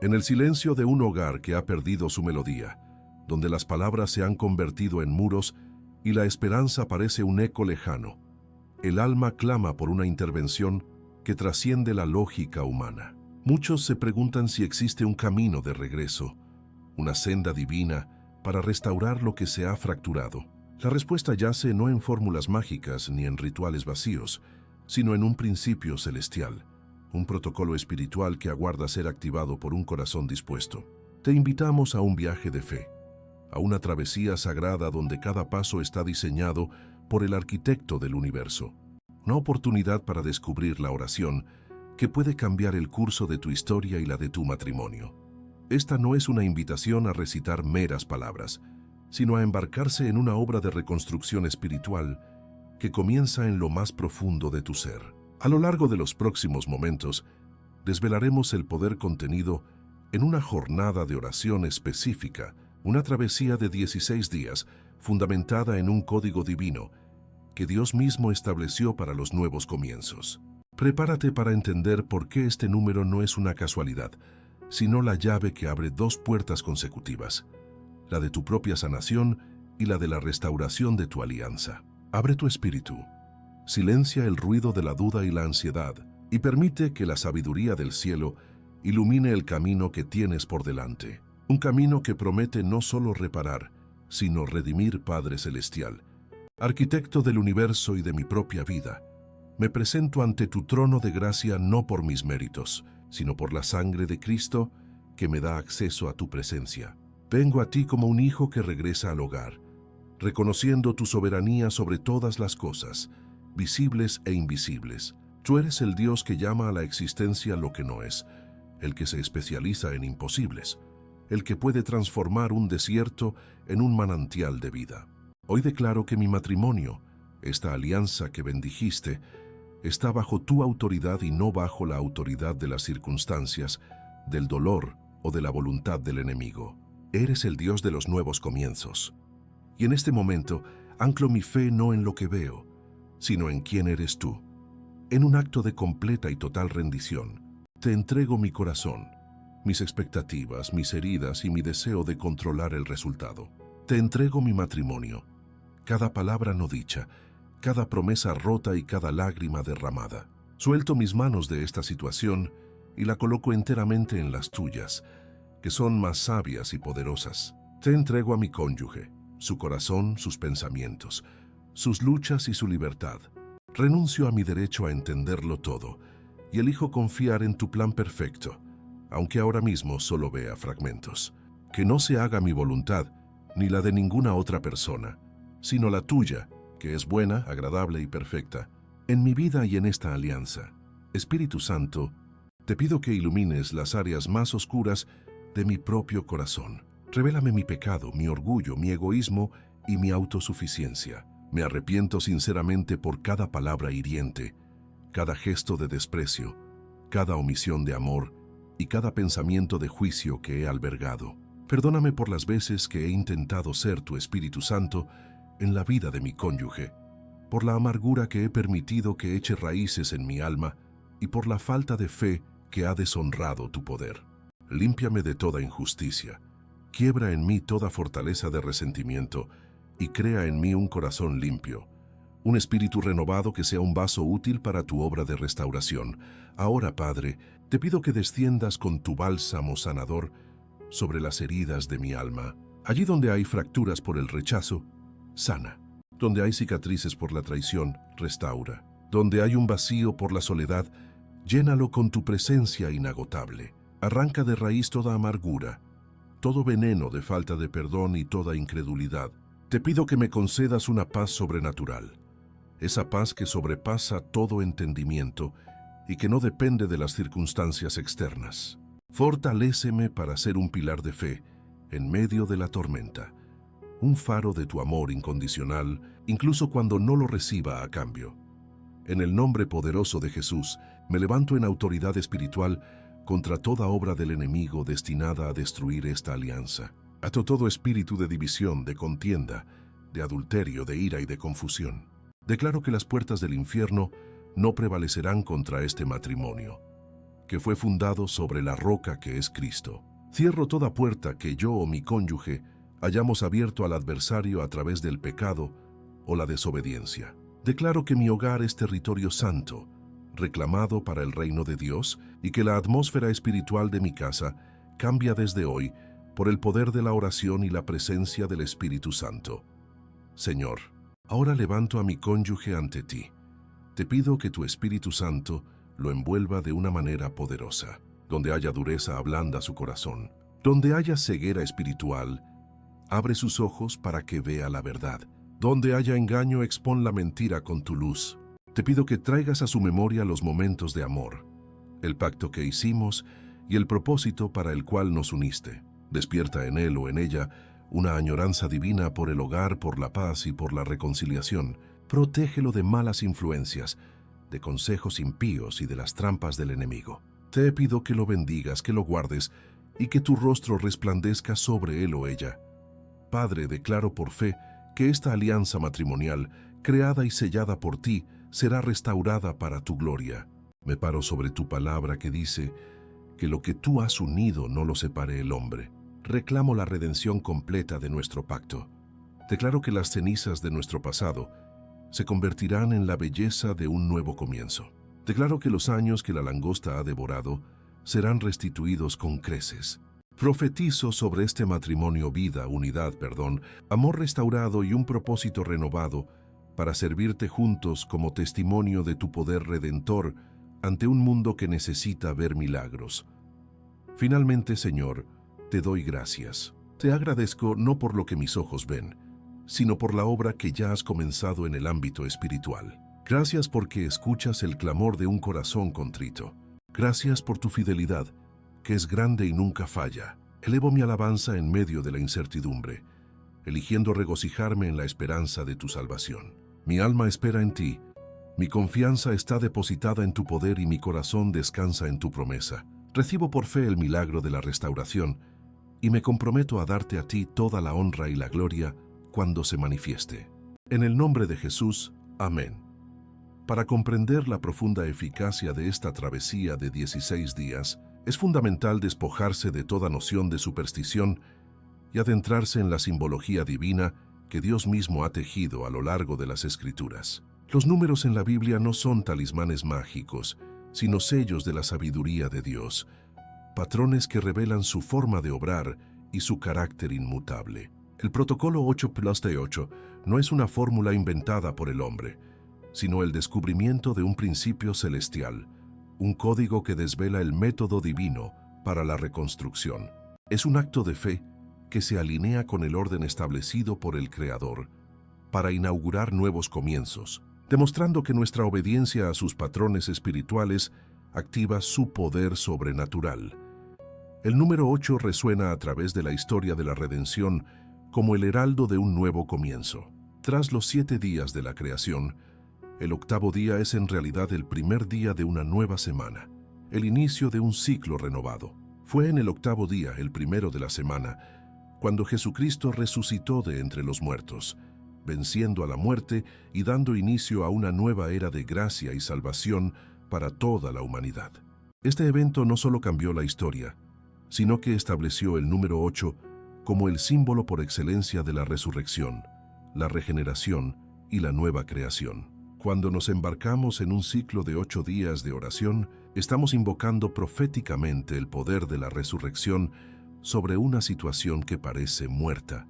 En el silencio de un hogar que ha perdido su melodía, donde las palabras se han convertido en muros y la esperanza parece un eco lejano, el alma clama por una intervención que trasciende la lógica humana. Muchos se preguntan si existe un camino de regreso, una senda divina para restaurar lo que se ha fracturado. La respuesta yace no en fórmulas mágicas ni en rituales vacíos, sino en un principio celestial, un protocolo espiritual que aguarda ser activado por un corazón dispuesto. Te invitamos a un viaje de fe, a una travesía sagrada donde cada paso está diseñado por el arquitecto del universo. Una oportunidad para descubrir la oración que puede cambiar el curso de tu historia y la de tu matrimonio. Esta no es una invitación a recitar meras palabras, sino a embarcarse en una obra de reconstrucción espiritual que comienza en lo más profundo de tu ser. A lo largo de los próximos momentos, desvelaremos el poder contenido en una jornada de oración específica, una travesía de 16 días fundamentada en un código divino que Dios mismo estableció para los nuevos comienzos. Prepárate para entender por qué este número no es una casualidad, sino la llave que abre dos puertas consecutivas, la de tu propia sanación y la de la restauración de tu alianza. Abre tu espíritu, silencia el ruido de la duda y la ansiedad, y permite que la sabiduría del cielo ilumine el camino que tienes por delante. Un camino que promete no solo reparar, sino redimir, Padre Celestial. Arquitecto del universo y de mi propia vida, me presento ante tu trono de gracia no por mis méritos, sino por la sangre de Cristo que me da acceso a tu presencia. Vengo a ti como un hijo que regresa al hogar, reconociendo tu soberanía sobre todas las cosas, visibles e invisibles. Tú eres el Dios que llama a la existencia lo que no es, el que se especializa en imposibles, el que puede transformar un desierto en un manantial de vida. Hoy declaro que mi matrimonio, esta alianza que bendijiste, está bajo tu autoridad y no bajo la autoridad de las circunstancias, del dolor o de la voluntad del enemigo. Eres el Dios de los nuevos comienzos. Y en este momento anclo mi fe no en lo que veo, sino en quién eres tú. En un acto de completa y total rendición, te entrego mi corazón, mis expectativas, mis heridas y mi deseo de controlar el resultado. Te entrego mi matrimonio, cada palabra no dicha, cada promesa rota y cada lágrima derramada. Suelto mis manos de esta situación y la coloco enteramente en las tuyas, que son más sabias y poderosas. Te entrego a mi cónyuge, su corazón, sus pensamientos, sus luchas y su libertad. Renuncio a mi derecho a entenderlo todo y elijo confiar en tu plan perfecto, aunque ahora mismo solo vea fragmentos. Que no se haga mi voluntad, ni la de ninguna otra persona, sino la tuya, que es buena, agradable y perfecta, en mi vida y en esta alianza. Espíritu Santo, te pido que ilumines las áreas más oscuras de mi propio corazón. Revélame mi pecado, mi orgullo, mi egoísmo y mi autosuficiencia. Me arrepiento sinceramente por cada palabra hiriente, cada gesto de desprecio, cada omisión de amor y cada pensamiento de juicio que he albergado. Perdóname por las veces que he intentado ser tu Espíritu Santo en la vida de mi cónyuge, por la amargura que he permitido que eche raíces en mi alma y por la falta de fe que ha deshonrado tu poder. Límpiame de toda injusticia, quiebra en mí toda fortaleza de resentimiento y crea en mí un corazón limpio, un espíritu renovado que sea un vaso útil para tu obra de restauración. Ahora, Padre, te pido que desciendas con tu bálsamo sanador sobre las heridas de mi alma. Allí donde hay fracturas por el rechazo, sana. Donde hay cicatrices por la traición, restaura. Donde hay un vacío por la soledad, llénalo con tu presencia inagotable. Arranca de raíz toda amargura, todo veneno de falta de perdón y toda incredulidad. Te pido que me concedas una paz sobrenatural, esa paz que sobrepasa todo entendimiento y que no depende de las circunstancias externas. Fortaléceme para ser un pilar de fe en medio de la tormenta, un faro de tu amor incondicional, incluso cuando no lo reciba a cambio. En el nombre poderoso de Jesús, me levanto en autoridad espiritual contra toda obra del enemigo destinada a destruir esta alianza. Ato todo espíritu de división, de contienda, de adulterio, de ira y de confusión. Declaro que las puertas del infierno no prevalecerán contra este matrimonio. que fue fundado sobre la roca que es Cristo. Cierro toda puerta que yo o mi cónyuge hayamos abierto al adversario a través del pecado o la desobediencia. Declaro que mi hogar es territorio santo, reclamado para el reino de Dios, y que la atmósfera espiritual de mi casa cambia desde hoy por el poder de la oración y la presencia del Espíritu Santo. Señor, ahora levanto a mi cónyuge ante ti. Te pido que tu Espíritu Santo lo envuelva de una manera poderosa. Donde haya dureza, ablanda su corazón. Donde haya ceguera espiritual, abre sus ojos para que vea la verdad. Donde haya engaño, expón la mentira con tu luz. Te pido que traigas a su memoria los momentos de amor, el pacto que hicimos y el propósito para el cual nos uniste. Despierta en él o en ella una añoranza divina por el hogar, por la paz y por la reconciliación. Protégelo de malas influencias, de consejos impíos y de las trampas del enemigo. Te pido que lo bendigas, que lo guardes y que tu rostro resplandezca sobre él o ella. Padre, declaro por fe que esta alianza matrimonial, creada y sellada por ti, será restaurada para tu gloria. Me paro sobre tu palabra que dice que lo que tú has unido no lo separe el hombre. Reclamo la redención completa de nuestro pacto. Declaro que las cenizas de nuestro pasado se convertirán en la belleza de un nuevo comienzo. Declaro que los años que la langosta ha devorado serán restituidos con creces. Profetizo sobre este matrimonio vida, unidad, amor restaurado y un propósito renovado para servirte juntos como testimonio de tu poder redentor ante un mundo que necesita ver milagros. Finalmente, Señor, te doy gracias. Te agradezco no por lo que mis ojos ven, sino por la obra que ya has comenzado en el ámbito espiritual. Gracias porque escuchas el clamor de un corazón contrito. Gracias por tu fidelidad, que es grande y nunca falla. Elevo mi alabanza en medio de la incertidumbre, eligiendo regocijarme en la esperanza de tu salvación. Mi alma espera en ti, mi confianza está depositada en tu poder y mi corazón descansa en tu promesa. Recibo por fe el milagro de la restauración y me comprometo a darte a ti toda la honra y la gloria cuando se manifieste. En el nombre de Jesús, amén. Para comprender la profunda eficacia de esta travesía de 16 días, es fundamental despojarse de toda noción de superstición y adentrarse en la simbología divina que Dios mismo ha tejido a lo largo de las Escrituras. Los números en la Biblia no son talismanes mágicos, sino sellos de la sabiduría de Dios, patrones que revelan su forma de obrar y su carácter inmutable. El protocolo 8+8 no es una fórmula inventada por el hombre, sino el descubrimiento de un principio celestial, un código que desvela el método divino para la reconstrucción. Es un acto de fe que se alinea con el orden establecido por el Creador para inaugurar nuevos comienzos, demostrando que nuestra obediencia a sus patrones espirituales activa su poder sobrenatural. El número 8 resuena a través de la historia de la redención como el heraldo de un nuevo comienzo. Tras los 7 días de la creación, el octavo día es en realidad el primer día de una nueva semana, el inicio de un ciclo renovado. Fue en el octavo día, el primero de la semana, cuando Jesucristo resucitó de entre los muertos, venciendo a la muerte y dando inicio a una nueva era de gracia y salvación para toda la humanidad. Este evento no solo cambió la historia, sino que estableció el número 8 como el símbolo por excelencia de la resurrección, la regeneración y la nueva creación. Cuando nos embarcamos en un ciclo de 8 días de oración, estamos invocando proféticamente el poder de la resurrección sobre una situación que parece muerta.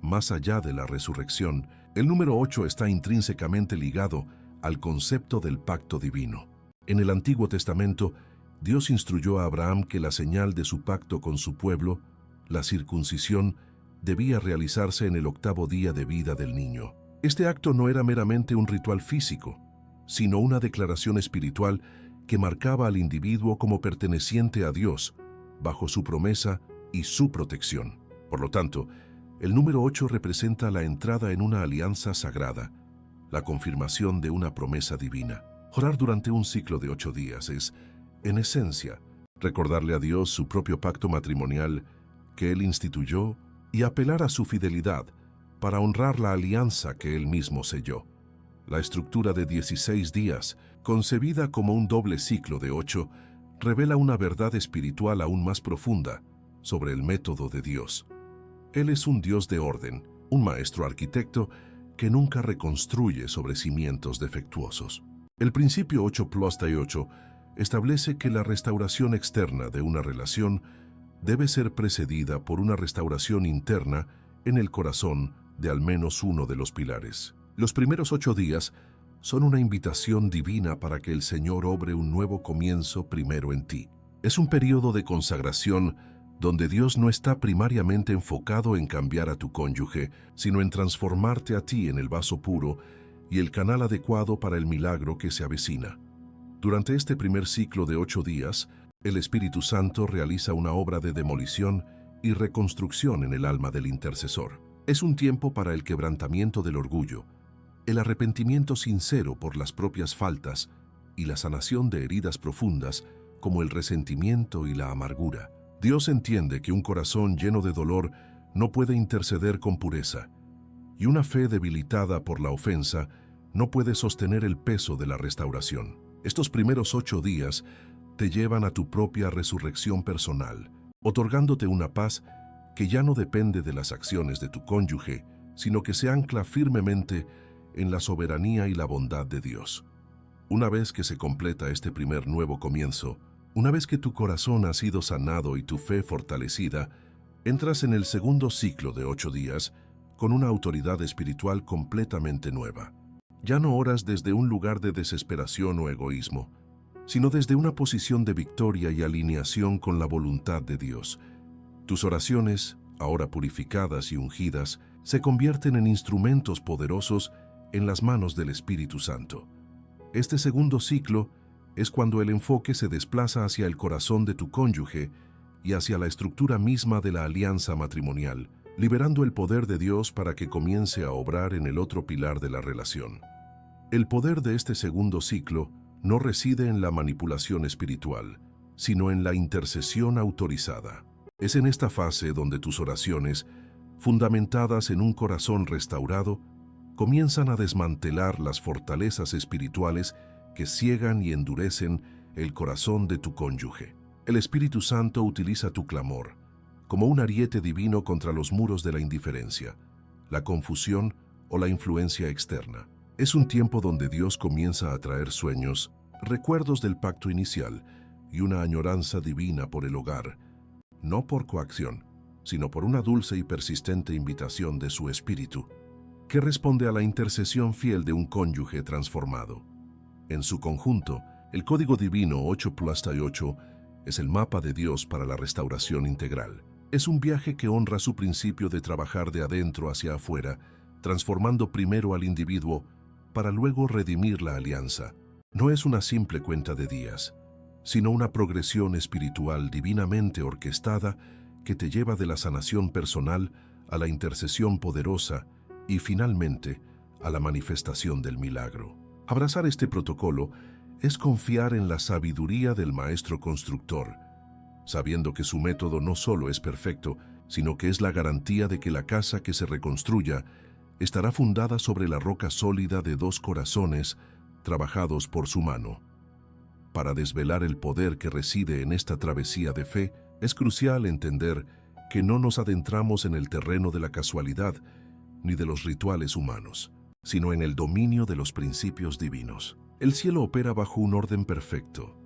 Más allá de la resurrección, el número 8 está intrínsecamente ligado al concepto del pacto divino. En el Antiguo Testamento, Dios instruyó a Abraham que la señal de su pacto con su pueblo, la circuncisión, debía realizarse en el octavo día de vida del niño. Este acto no era meramente un ritual físico, sino una declaración espiritual que marcaba al individuo como perteneciente a Dios, bajo su promesa y su protección. Por lo tanto, el número 8 representa la entrada en una alianza sagrada, la confirmación de una promesa divina. Orar durante un ciclo de 8 días es, en esencia, recordarle a Dios su propio pacto matrimonial que Él instituyó y apelar a su fidelidad para honrar la alianza que Él mismo selló. La estructura de 16 días, concebida como un doble ciclo de 8, revela una verdad espiritual aún más profunda sobre el método de Dios. Él es un Dios de orden, un maestro arquitecto que nunca reconstruye sobre cimientos defectuosos. El principio 8+8 establece que la restauración externa de una relación debe ser precedida por una restauración interna en el corazón de al menos uno de los pilares. Los primeros 8 días son una invitación divina para que el Señor obre un nuevo comienzo primero en ti. Es un periodo de consagración donde Dios no está primariamente enfocado en cambiar a tu cónyuge, sino en transformarte a ti en el vaso puro y el canal adecuado para el milagro que se avecina. Durante este primer ciclo de 8 días, el Espíritu Santo realiza una obra de demolición y reconstrucción en el alma del intercesor. Es un tiempo para el quebrantamiento del orgullo, el arrepentimiento sincero por las propias faltas y la sanación de heridas profundas como el resentimiento y la amargura. Dios entiende que un corazón lleno de dolor no puede interceder con pureza, y una fe debilitada por la ofensa no puede sostener el peso de la restauración. Estos primeros 8 días te llevan a tu propia resurrección personal, otorgándote una paz que ya no depende de las acciones de tu cónyuge, sino que se ancla firmemente en la soberanía y la bondad de Dios. Una vez que se completa este primer nuevo comienzo, una vez que tu corazón ha sido sanado y tu fe fortalecida, entras en el segundo ciclo de 8 días con una autoridad espiritual completamente nueva. Ya no oras desde un lugar de desesperación o egoísmo, sino desde una posición de victoria y alineación con la voluntad de Dios. Tus oraciones, ahora purificadas y ungidas, se convierten en instrumentos poderosos en las manos del Espíritu Santo. Este segundo ciclo es cuando el enfoque se desplaza hacia el corazón de tu cónyuge y hacia la estructura misma de la alianza matrimonial, liberando el poder de Dios para que comience a obrar en el otro pilar de la relación. El poder de este segundo ciclo no reside en la manipulación espiritual, sino en la intercesión autorizada. Es en esta fase donde tus oraciones, fundamentadas en un corazón restaurado, comienzan a desmantelar las fortalezas espirituales que ciegan y endurecen el corazón de tu cónyuge. El Espíritu Santo utiliza tu clamor como un ariete divino contra los muros de la indiferencia, la confusión o la influencia externa. Es un tiempo donde Dios comienza a traer sueños, recuerdos del pacto inicial y una añoranza divina por el hogar, no por coacción, sino por una dulce y persistente invitación de su Espíritu, que responde a la intercesión fiel de un cónyuge transformado. En su conjunto, el Código Divino 8+8 es el mapa de Dios para la restauración integral. Es un viaje que honra su principio de trabajar de adentro hacia afuera, transformando primero al individuo para luego redimir la alianza. No es una simple cuenta de días, sino una progresión espiritual divinamente orquestada que te lleva de la sanación personal a la intercesión poderosa y finalmente a la manifestación del milagro. Abrazar este protocolo es confiar en la sabiduría del Maestro Constructor, sabiendo que su método no solo es perfecto, sino que es la garantía de que la casa que se reconstruya estará fundada sobre la roca sólida de 2 corazones trabajados por su mano. Para desvelar el poder que reside en esta travesía de fe, es crucial entender que no nos adentramos en el terreno de la casualidad ni de los rituales humanos, sino en el dominio de los principios divinos. El cielo opera bajo un orden perfecto,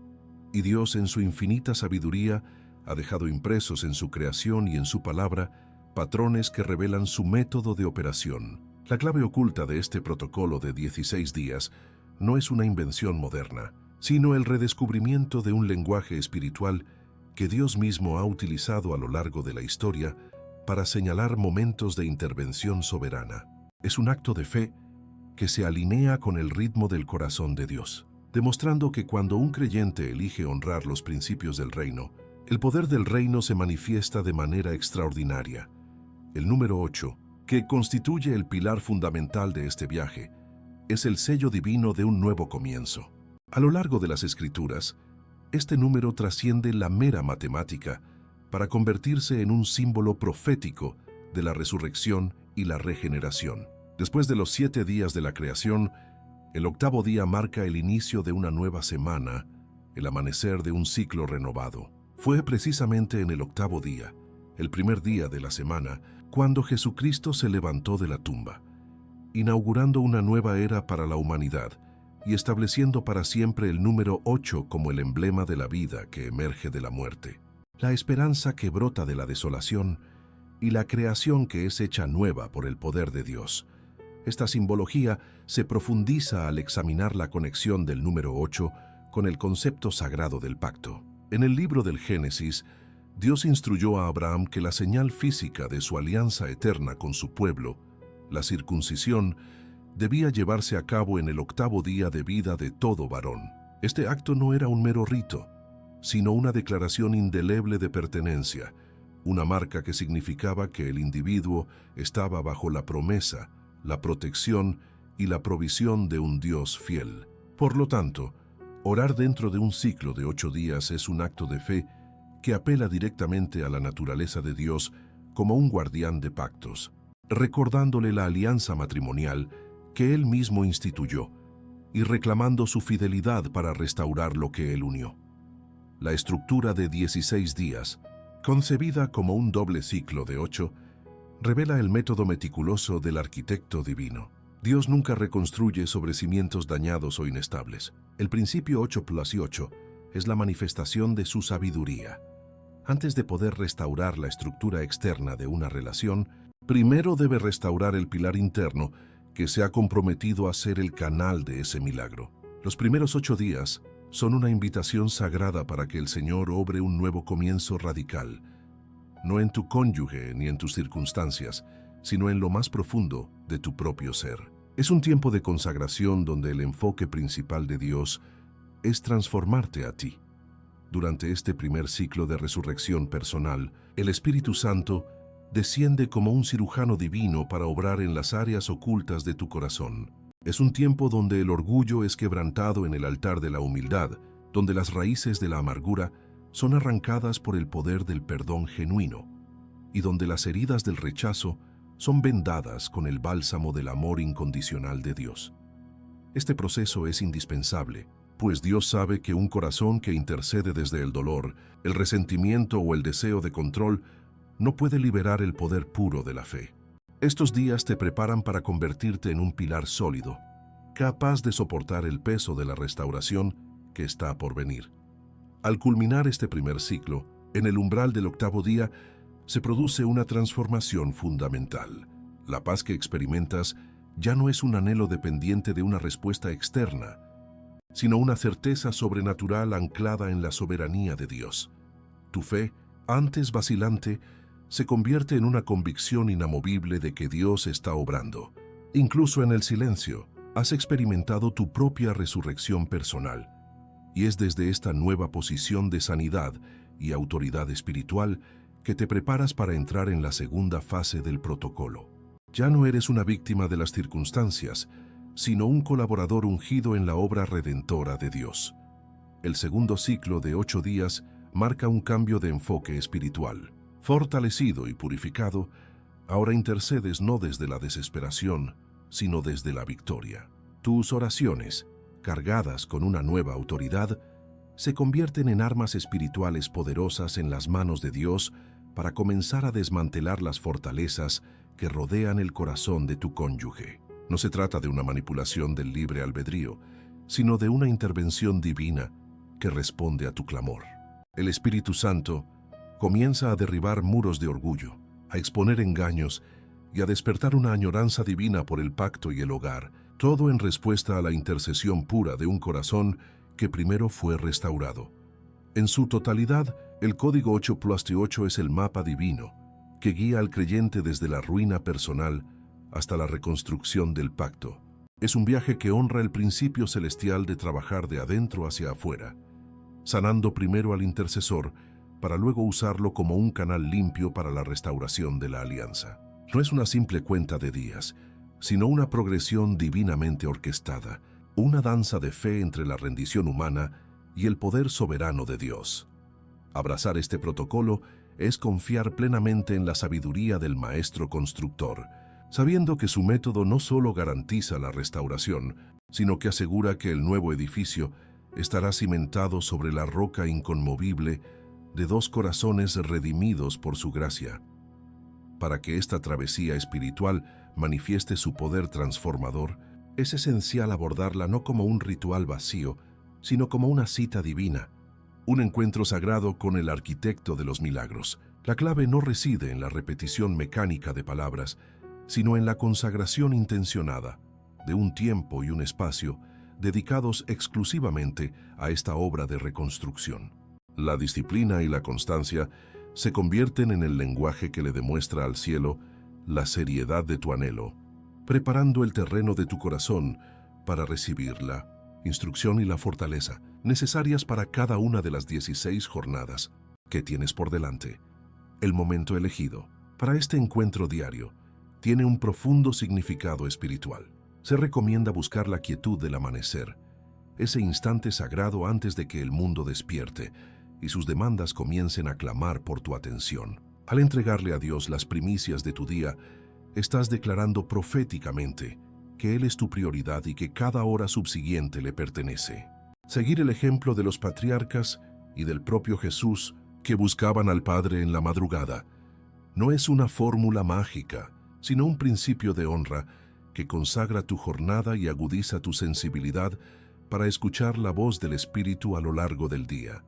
y Dios en su infinita sabiduría ha dejado impresos en su creación y en su palabra patrones que revelan su método de operación. La clave oculta de este protocolo de 16 días no es una invención moderna, sino el redescubrimiento de un lenguaje espiritual que Dios mismo ha utilizado a lo largo de la historia para señalar momentos de intervención soberana. Es un acto de fe que se alinea con el ritmo del corazón de Dios, demostrando que cuando un creyente elige honrar los principios del reino, el poder del reino se manifiesta de manera extraordinaria. El número 8, que constituye el pilar fundamental de este viaje, es el sello divino de un nuevo comienzo. A lo largo de las Escrituras, este número trasciende la mera matemática para convertirse en un símbolo profético de la resurrección y la regeneración. Después de los 7 días de la creación, el 8º día marca el inicio de una nueva semana, el amanecer de un ciclo renovado. Fue precisamente en el octavo día, el primer día de la semana, cuando Jesucristo se levantó de la tumba, inaugurando una nueva era para la humanidad y estableciendo para siempre el número 8 como el emblema de la vida que emerge de la muerte, la esperanza que brota de la desolación y la creación que es hecha nueva por el poder de Dios. Esta simbología se profundiza al examinar la conexión del número 8 con el concepto sagrado del pacto. En el libro del Génesis, Dios instruyó a Abraham que la señal física de su alianza eterna con su pueblo, la circuncisión, debía llevarse a cabo en el octavo día de vida de todo varón. Este acto no era un mero rito, sino una declaración indeleble de pertenencia, una marca que significaba que el individuo estaba bajo la promesa, la protección y la provisión de un Dios fiel. Por lo tanto, orar dentro de un ciclo de 8 días es un acto de fe que apela directamente a la naturaleza de Dios como un guardián de pactos, recordándole la alianza matrimonial que Él mismo instituyó y reclamando su fidelidad para restaurar lo que Él unió. La estructura de 16 días, concebida como un doble ciclo de 8, revela el método meticuloso del arquitecto divino. Dios nunca reconstruye sobre cimientos dañados o inestables. El principio 8+8 es la manifestación de su sabiduría. Antes de poder restaurar la estructura externa de una relación, primero debe restaurar el pilar interno que se ha comprometido a ser el canal de ese milagro. Los primeros 8 días son una invitación sagrada para que el Señor obre un nuevo comienzo radical, no en tu cónyuge ni en tus circunstancias, sino en lo más profundo de tu propio ser. Es un tiempo de consagración donde el enfoque principal de Dios es transformarte a ti. Durante este primer ciclo de resurrección personal, el Espíritu Santo desciende como un cirujano divino para obrar en las áreas ocultas de tu corazón. Es un tiempo donde el orgullo es quebrantado en el altar de la humildad, donde las raíces de la amargura son arrancadas por el poder del perdón genuino, y donde las heridas del rechazo son vendadas con el bálsamo del amor incondicional de Dios. Este proceso es indispensable, pues Dios sabe que un corazón que intercede desde el dolor, el resentimiento o el deseo de control no puede liberar el poder puro de la fe. Estos días te preparan para convertirte en un pilar sólido, capaz de soportar el peso de la restauración que está por venir. Al culminar este primer ciclo, en el umbral del octavo día, se produce una transformación fundamental. La paz que experimentas ya no es un anhelo dependiente de una respuesta externa, sino una certeza sobrenatural anclada en la soberanía de Dios. Tu fe, antes vacilante, se convierte en una convicción inamovible de que Dios está obrando. Incluso en el silencio, has experimentado tu propia resurrección personal, y es desde esta nueva posición de sanidad y autoridad espiritual que te preparas para entrar en la segunda fase del protocolo. Ya no eres una víctima de las circunstancias, sino un colaborador ungido en la obra redentora de Dios. El segundo ciclo de 8 días marca un cambio de enfoque espiritual. Fortalecido y purificado, ahora intercedes no desde la desesperación, sino desde la victoria. Tus oraciones, cargadas con una nueva autoridad, se convierten en armas espirituales poderosas en las manos de Dios para comenzar a desmantelar las fortalezas que rodean el corazón de tu cónyuge. No se trata de una manipulación del libre albedrío, sino de una intervención divina que responde a tu clamor. El Espíritu Santo comienza a derribar muros de orgullo, a exponer engaños y a despertar una añoranza divina por el pacto y el hogar, todo en respuesta a la intercesión pura de un corazón que primero fue restaurado. En su totalidad, el Código 8+8 es el mapa divino que guía al creyente desde la ruina personal hasta la reconstrucción del pacto. Es un viaje que honra el principio celestial de trabajar de adentro hacia afuera, sanando primero al intercesor para luego usarlo como un canal limpio para la restauración de la alianza. No es una simple cuenta de días, sino una progresión divinamente orquestada, una danza de fe entre la rendición humana y el poder soberano de Dios. Abrazar este protocolo es confiar plenamente en la sabiduría del Maestro Constructor, sabiendo que su método no solo garantiza la restauración, sino que asegura que el nuevo edificio estará cimentado sobre la roca inconmovible de dos corazones redimidos por su gracia. Para que esta travesía espiritual manifieste su poder transformador, es esencial abordarla no como un ritual vacío, sino como una cita divina, un encuentro sagrado con el arquitecto de los milagros. La clave no reside en la repetición mecánica de palabras, sino en la consagración intencionada de un tiempo y un espacio dedicados exclusivamente a esta obra de reconstrucción. La disciplina y la constancia se convierten en el lenguaje que le demuestra al cielo la seriedad de tu anhelo, preparando el terreno de tu corazón para recibir la instrucción y la fortaleza necesarias para cada una de las 16 jornadas que tienes por delante. El momento elegido para este encuentro diario tiene un profundo significado espiritual. Se recomienda buscar la quietud del amanecer, ese instante sagrado antes de que el mundo despierte y sus demandas comiencen a clamar por tu atención. Al entregarle a Dios las primicias de tu día, estás declarando proféticamente que Él es tu prioridad y que cada hora subsiguiente le pertenece. Seguir el ejemplo de los patriarcas y del propio Jesús que buscaban al Padre en la madrugada no es una fórmula mágica, sino un principio de honra que consagra tu jornada y agudiza tu sensibilidad para escuchar la voz del Espíritu a lo largo del día.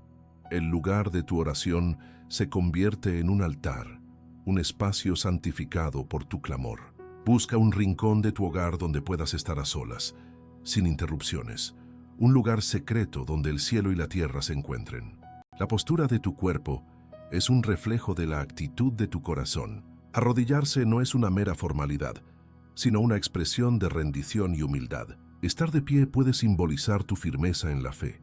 El lugar de tu oración se convierte en un altar, un espacio santificado por tu clamor. Busca un rincón de tu hogar donde puedas estar a solas, sin interrupciones, un lugar secreto donde el cielo y la tierra se encuentren. La postura de tu cuerpo es un reflejo de la actitud de tu corazón. Arrodillarse no es una mera formalidad, sino una expresión de rendición y humildad. Estar de pie puede simbolizar tu firmeza en la fe,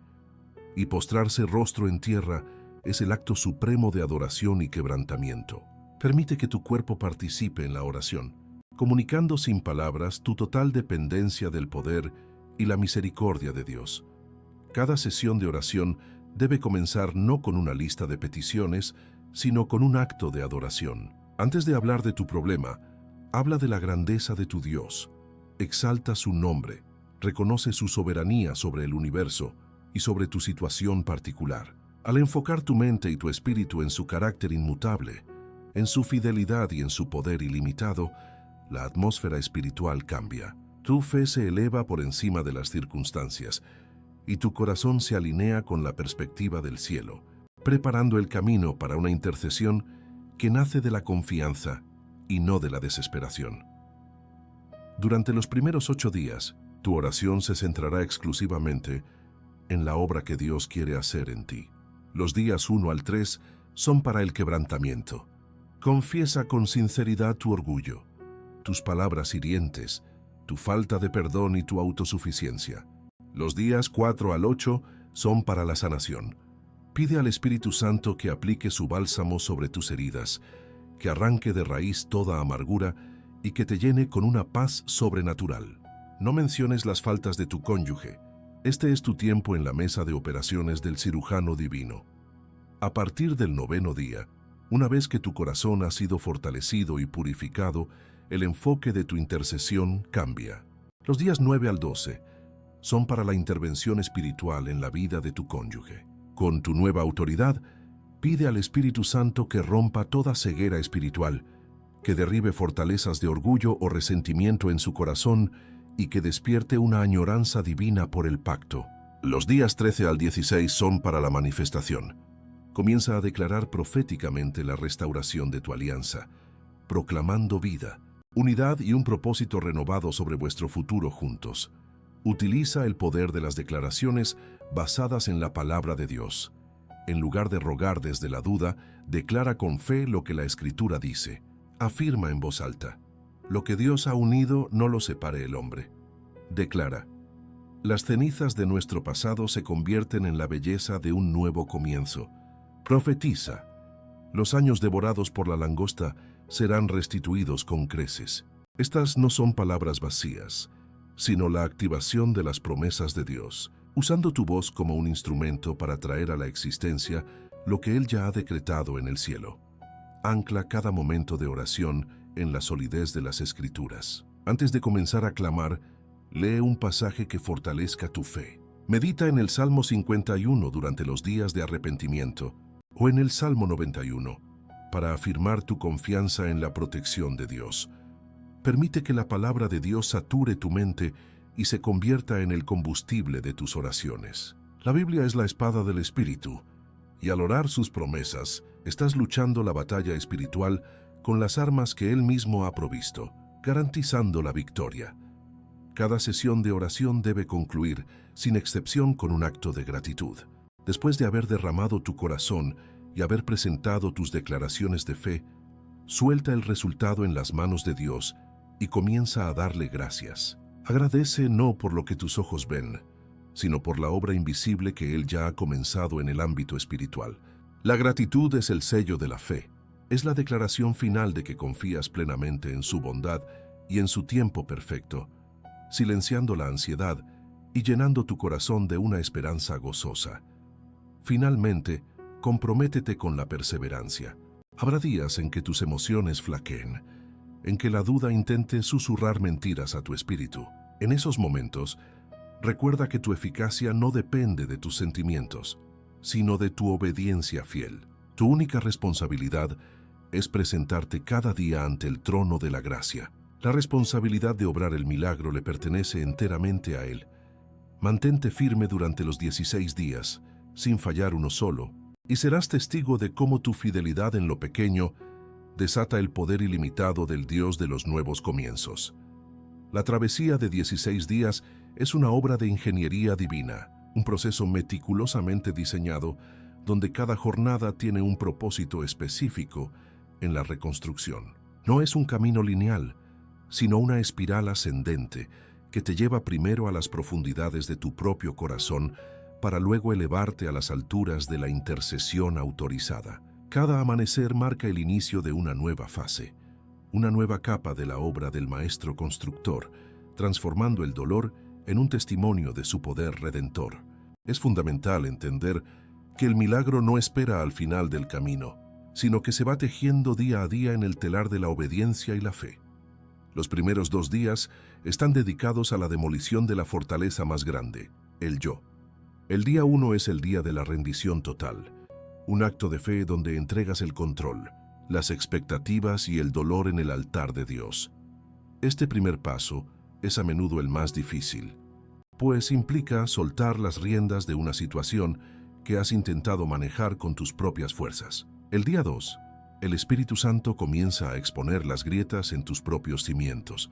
y postrarse rostro en tierra es el acto supremo de adoración y quebrantamiento. Permite que tu cuerpo participe en la oración, comunicando sin palabras tu total dependencia del poder y la misericordia de Dios. Cada sesión de oración debe comenzar no con una lista de peticiones, sino con un acto de adoración. Antes de hablar de tu problema, habla de la grandeza de tu Dios. Exalta su nombre, reconoce su soberanía sobre el universo y sobre tu situación particular. Al enfocar tu mente y tu espíritu en su carácter inmutable, en su fidelidad y en su poder ilimitado, la atmósfera espiritual cambia. Tu fe se eleva por encima de las circunstancias y tu corazón se alinea con la perspectiva del cielo, preparando el camino para una intercesión que nace de la confianza y no de la desesperación. Durante los primeros 8 días, tu oración se centrará exclusivamente en la obra que Dios quiere hacer en ti. Los días 1 al 3 son para el quebrantamiento. Confiesa con sinceridad tu orgullo, tus palabras hirientes, tu falta de perdón y tu autosuficiencia. Los días 4 al 8 son para la sanación. Pide al Espíritu Santo que aplique su bálsamo sobre tus heridas, que arranque de raíz toda amargura y que te llene con una paz sobrenatural. No menciones las faltas de tu cónyuge. Este es tu tiempo en la mesa de operaciones del cirujano divino. A partir del 9º día, una vez que tu corazón ha sido fortalecido y purificado, el enfoque de tu intercesión cambia. Los días 9 al 12 son para la intervención espiritual en la vida de tu cónyuge. Con tu nueva autoridad, pide al Espíritu Santo que rompa toda ceguera espiritual, que derribe fortalezas de orgullo o resentimiento en su corazón y que despierte una añoranza divina por el pacto. Los días 13 al 16 son para la manifestación. Comienza a declarar proféticamente la restauración de tu alianza, proclamando vida, unidad y un propósito renovado sobre vuestro futuro juntos. Utiliza el poder de las declaraciones basadas en la palabra de Dios. En lugar de rogar desde la duda, declara con fe lo que la Escritura dice. Afirma en voz alta: lo que Dios ha unido no lo separe el hombre. Declara: las cenizas de nuestro pasado se convierten en la belleza de un nuevo comienzo. Profetiza: los años devorados por la langosta serán restituidos con creces. Estas no son palabras vacías, sino la activación de las promesas de Dios, usando tu voz como un instrumento para traer a la existencia lo que Él ya ha decretado en el cielo. Ancla cada momento de oración en la solidez de las Escrituras. Antes de comenzar a clamar, lee un pasaje que fortalezca tu fe. Medita en el Salmo 51 durante los días de arrepentimiento o en el Salmo 91 para afirmar tu confianza en la protección de Dios. Permite que la palabra de Dios sature tu mente y se convierta en el combustible de tus oraciones. La Biblia es la espada del Espíritu, y al orar sus promesas, estás luchando la batalla espiritual con las armas que Él mismo ha provisto, garantizando la victoria. Cada sesión de oración debe concluir, sin excepción, con un acto de gratitud. Después de haber derramado tu corazón y haber presentado tus declaraciones de fe, suelta el resultado en las manos de Dios y comienza a darle gracias. Agradece no por lo que tus ojos ven, sino por la obra invisible que Él ya ha comenzado en el ámbito espiritual. La gratitud es el sello de la fe. Es la declaración final de que confías plenamente en su bondad y en su tiempo perfecto, silenciando la ansiedad y llenando tu corazón de una esperanza gozosa. Finalmente, comprométete con la perseverancia. Habrá días en que tus emociones flaqueen, en que la duda intente susurrar mentiras a tu espíritu. En esos momentos, recuerda que tu eficacia no depende de tus sentimientos, sino de tu obediencia fiel. Tu única responsabilidad es presentarte cada día ante el trono de la gracia. La responsabilidad de obrar el milagro le pertenece enteramente a Él. Mantente firme durante los 16 días, sin fallar uno solo, y serás testigo de cómo tu fidelidad en lo pequeño desata el poder ilimitado del Dios de los nuevos comienzos. La travesía de 16 días es una obra de ingeniería divina, un proceso meticulosamente diseñado donde cada jornada tiene un propósito específico en la reconstrucción. No es un camino lineal, sino una espiral ascendente que te lleva primero a las profundidades de tu propio corazón para luego elevarte a las alturas de la intercesión autorizada. Cada amanecer marca el inicio de una nueva fase, una nueva capa de la obra del Maestro Constructor, transformando el dolor en un testimonio de su poder redentor. Es fundamental entender que el milagro no espera al final del camino, sino que se va tejiendo día a día en el telar de la obediencia y la fe. Los primeros 2 días están dedicados a la demolición de la fortaleza más grande, el yo. El día 1 es el día de la rendición total, un acto de fe donde entregas el control, las expectativas y el dolor en el altar de Dios. Este primer paso es a menudo el más difícil, pues implica soltar las riendas de una situación que has intentado manejar con tus propias fuerzas. El día 2, el Espíritu Santo comienza a exponer las grietas en tus propios cimientos,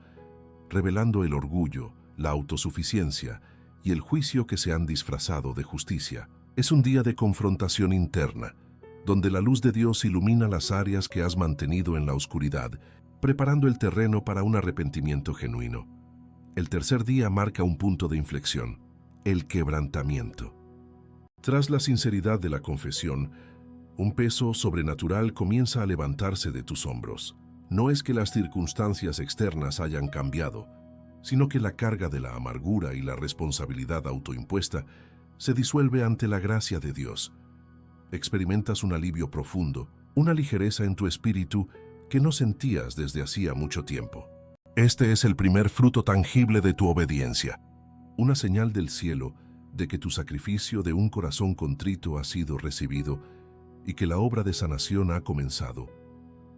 revelando el orgullo, la autosuficiencia y el juicio que se han disfrazado de justicia. Es un día de confrontación interna, donde la luz de Dios ilumina las áreas que has mantenido en la oscuridad, preparando el terreno para un arrepentimiento genuino. El tercer día marca un punto de inflexión, el quebrantamiento. Tras la sinceridad de la confesión, un peso sobrenatural comienza a levantarse de tus hombros. No es que las circunstancias externas hayan cambiado, sino que la carga de la amargura y la responsabilidad autoimpuesta se disuelve ante la gracia de Dios. Experimentas un alivio profundo, una ligereza en tu espíritu que no sentías desde hacía mucho tiempo. Este es el primer fruto tangible de tu obediencia, una señal del cielo de que tu sacrificio de un corazón contrito ha sido recibido y que la obra de sanación ha comenzado.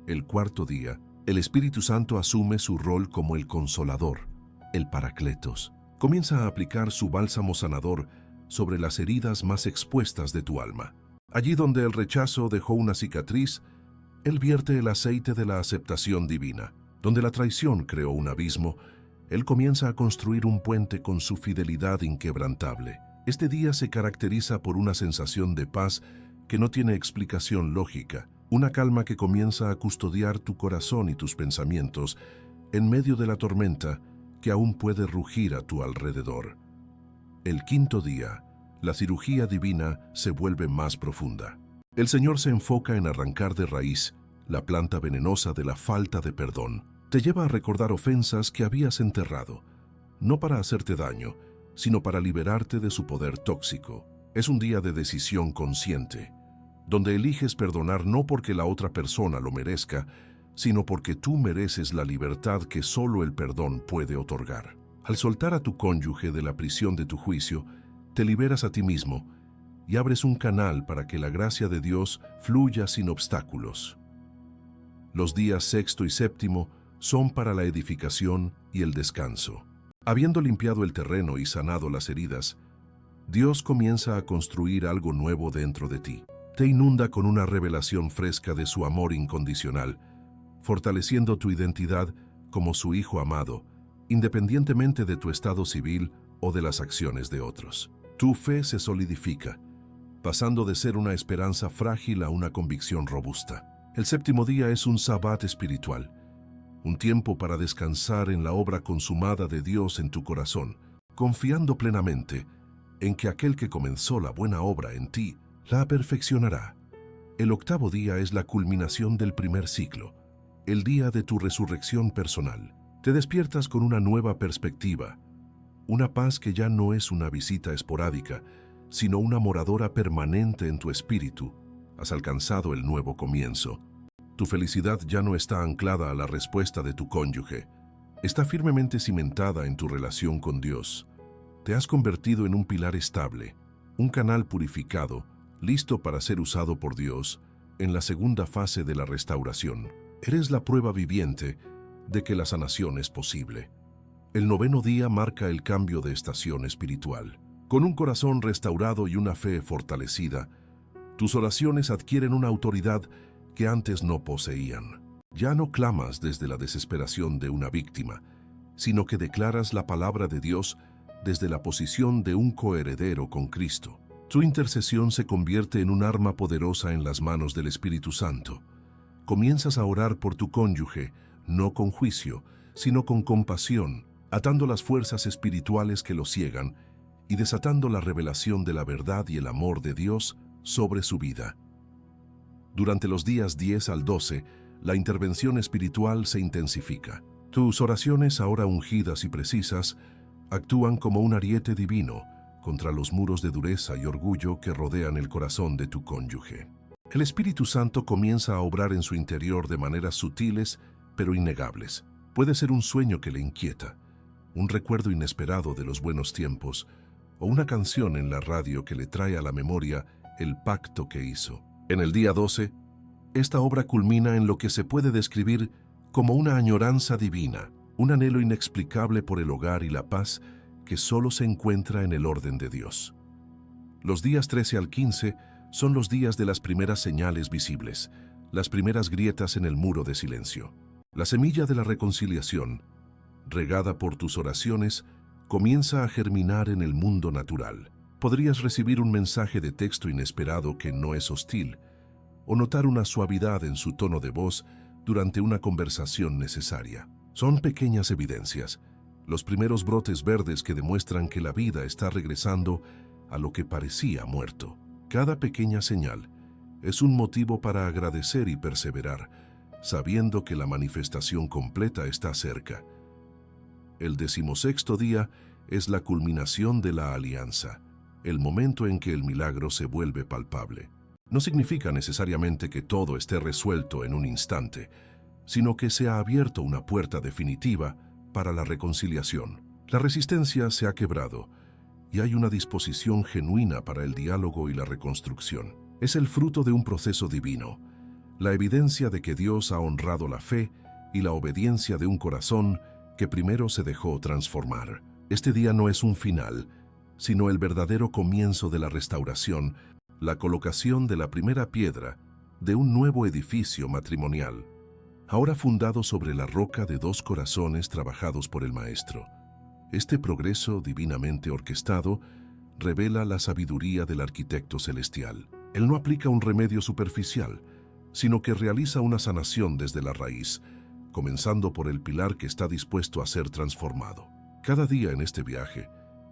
El cuarto día, el Espíritu Santo asume su rol como el Consolador, el Paracletos. Comienza a aplicar su bálsamo sanador sobre las heridas más expuestas de tu alma. Allí donde el rechazo dejó una cicatriz, Él vierte el aceite de la aceptación divina. Donde la traición creó un abismo, Él comienza a construir un puente con su fidelidad inquebrantable. Este día se caracteriza por una sensación de paz que no tiene explicación lógica, una calma que comienza a custodiar tu corazón y tus pensamientos en medio de la tormenta que aún puede rugir a tu alrededor. El quinto día, la cirugía divina se vuelve más profunda. El Señor se enfoca en arrancar de raíz la planta venenosa de la falta de perdón. Te lleva a recordar ofensas que habías enterrado, no para hacerte daño, sino para liberarte de su poder tóxico. Es un día de decisión consciente, donde eliges perdonar no porque la otra persona lo merezca, sino porque tú mereces la libertad que solo el perdón puede otorgar. Al soltar a tu cónyuge de la prisión de tu juicio, te liberas a ti mismo y abres un canal para que la gracia de Dios fluya sin obstáculos. Los días sexto y séptimo son para la edificación y el descanso. Habiendo limpiado el terreno y sanado las heridas, Dios comienza a construir algo nuevo dentro de ti. Te inunda con una revelación fresca de su amor incondicional, fortaleciendo tu identidad como su hijo amado, independientemente de tu estado civil o de las acciones de otros. Tu fe se solidifica, pasando de ser una esperanza frágil a una convicción robusta. El séptimo día es un sabbat espiritual, un tiempo para descansar en la obra consumada de Dios en tu corazón, confiando plenamente en que aquel que comenzó la buena obra en ti la perfeccionará. El octavo día es la culminación del primer ciclo, el día de tu resurrección personal. Te despiertas con una nueva perspectiva, una paz que ya no es una visita esporádica, sino una moradora permanente en tu espíritu. Has alcanzado el nuevo comienzo. Tu felicidad ya no está anclada a la respuesta de tu cónyuge, está firmemente cimentada en tu relación con Dios. Te has convertido en un pilar estable, un canal purificado, listo para ser usado por Dios en la segunda fase de la restauración. Eres la prueba viviente de que la sanación es posible. El noveno día marca el cambio de estación espiritual. Con un corazón restaurado y una fe fortalecida, tus oraciones adquieren una autoridad que antes no poseían. Ya no clamas desde la desesperación de una víctima, sino que declaras la palabra de Dios desde la posición de un coheredero con Cristo. Tu intercesión se convierte en un arma poderosa en las manos del Espíritu Santo. Comienzas a orar por tu cónyuge, no con juicio, sino con compasión, atando las fuerzas espirituales que lo ciegan y desatando la revelación de la verdad y el amor de Dios sobre su vida. Durante los días 10 al 12, la intervención espiritual se intensifica. Tus oraciones, ahora ungidas y precisas, actúan como un ariete divino contra los muros de dureza y orgullo que rodean el corazón de tu cónyuge. El Espíritu Santo comienza a obrar en su interior de maneras sutiles pero innegables. Puede ser un sueño que le inquieta, un recuerdo inesperado de los buenos tiempos, o una canción en la radio que le trae a la memoria el pacto que hizo. En el día 12, esta obra culmina en lo que se puede describir como una añoranza divina, un anhelo inexplicable por el hogar y la paz que solo se encuentra en el orden de Dios. Los días 13 al 15 son los días de las primeras señales visibles, las primeras grietas en el muro de silencio. La semilla de la reconciliación, regada por tus oraciones, comienza a germinar en el mundo natural. Podrías recibir un mensaje de texto inesperado que no es hostil, o notar una suavidad en su tono de voz durante una conversación necesaria. Son pequeñas evidencias, los primeros brotes verdes que demuestran que la vida está regresando a lo que parecía muerto. Cada pequeña señal es un motivo para agradecer y perseverar, sabiendo que la manifestación completa está cerca. El 16º día es la culminación de la alianza, el momento en que el milagro se vuelve palpable. No significa necesariamente que todo esté resuelto en un instante, sino que se ha abierto una puerta definitiva para la reconciliación. La resistencia se ha quebrado y hay una disposición genuina para el diálogo y la reconstrucción. Es el fruto de un proceso divino, la evidencia de que Dios ha honrado la fe y la obediencia de un corazón que primero se dejó transformar. Este día no es un final, sino el verdadero comienzo de la restauración, la colocación de la primera piedra de un nuevo edificio matrimonial, ahora fundado sobre la roca de dos corazones trabajados por el Maestro. Este progreso divinamente orquestado revela la sabiduría del arquitecto celestial. Él no aplica un remedio superficial, sino que realiza una sanación desde la raíz, comenzando por el pilar que está dispuesto a ser transformado. Cada día en este viaje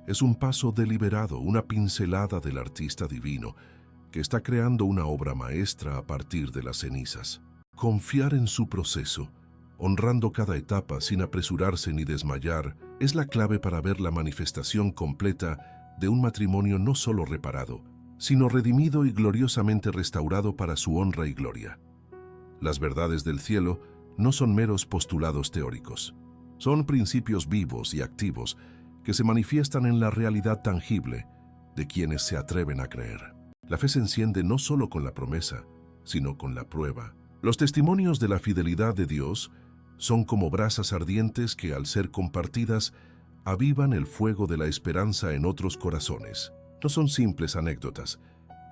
es un paso deliberado, una pincelada del artista divino que está creando una obra maestra a partir de las cenizas. Confiar en su proceso, honrando cada etapa sin apresurarse ni desmayar, es la clave para ver la manifestación completa de un matrimonio no solo reparado, sino redimido y gloriosamente restaurado para su honra y gloria. Las verdades del cielo no son meros postulados teóricos. Son principios vivos y activos que se manifiestan en la realidad tangible de quienes se atreven a creer. La fe se enciende no solo con la promesa, sino con la prueba. Los testimonios de la fidelidad de Dios son como brasas ardientes que, al ser compartidas, avivan el fuego de la esperanza en otros corazones. No son simples anécdotas,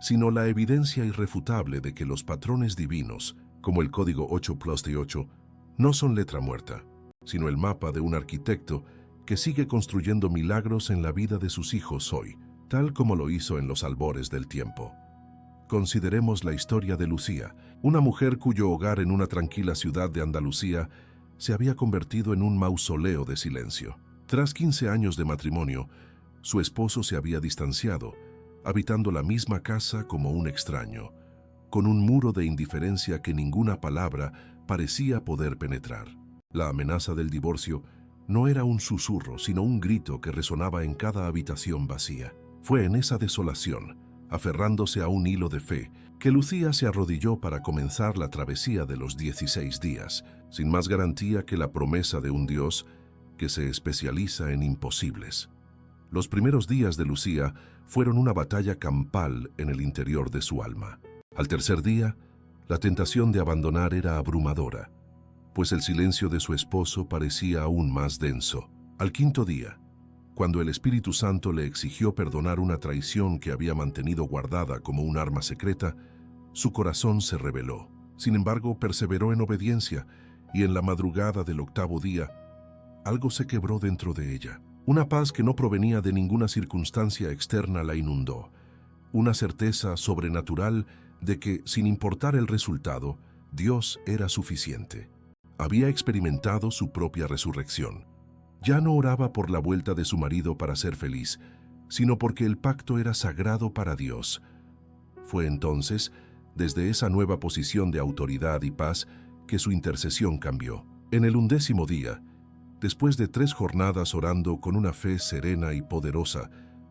sino la evidencia irrefutable de que los patrones divinos, como el código 8+8, no son letra muerta, sino el mapa de un arquitecto que sigue construyendo milagros en la vida de sus hijos hoy, tal como lo hizo en los albores del tiempo. Consideremos la historia de Lucía, una mujer cuyo hogar en una tranquila ciudad de Andalucía se había convertido en un mausoleo de silencio. Tras 15 años de matrimonio, su esposo se había distanciado, habitando la misma casa como un extraño, con un muro de indiferencia que ninguna palabra parecía poder penetrar. La amenaza del divorcio no era un susurro, sino un grito que resonaba en cada habitación vacía. Fue en esa desolación, aferrándose a un hilo de fe, que Lucía se arrodilló para comenzar la travesía de los 16 días, sin más garantía que la promesa de un Dios que se especializa en imposibles. Los primeros días de Lucía fueron una batalla campal en el interior de su alma. Al tercer día, la tentación de abandonar era abrumadora, pues el silencio de su esposo parecía aún más denso. Al quinto día, cuando el Espíritu Santo le exigió perdonar una traición que había mantenido guardada como un arma secreta, su corazón se rebeló. Sin embargo, perseveró en obediencia y en la madrugada del octavo día, algo se quebró dentro de ella. Una paz que no provenía de ninguna circunstancia externa la inundó. Una certeza sobrenatural de que, sin importar el resultado, Dios era suficiente. Había experimentado su propia resurrección. Ya no oraba por la vuelta de su marido para ser feliz, sino porque el pacto era sagrado para Dios. Fue entonces, desde esa nueva posición de autoridad y paz, que su intercesión cambió. En el 11º día, después de 3 jornadas orando con una fe serena y poderosa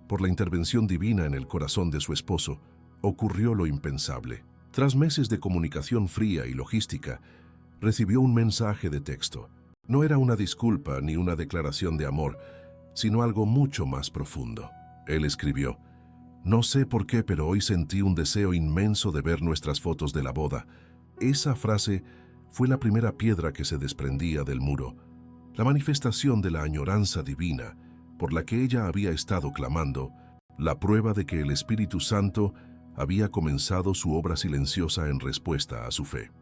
por la intervención divina en el corazón de su esposo, ocurrió lo impensable. Tras meses de comunicación fría y logística, recibió un mensaje de texto. No era una disculpa ni una declaración de amor, sino algo mucho más profundo. Él escribió: «No sé por qué, pero hoy sentí un deseo inmenso de ver nuestras fotos de la boda». Esa frase fue la primera piedra que se desprendía del muro, la manifestación de la añoranza divina por la que ella había estado clamando, la prueba de que el Espíritu Santo había comenzado su obra silenciosa en respuesta a su fe.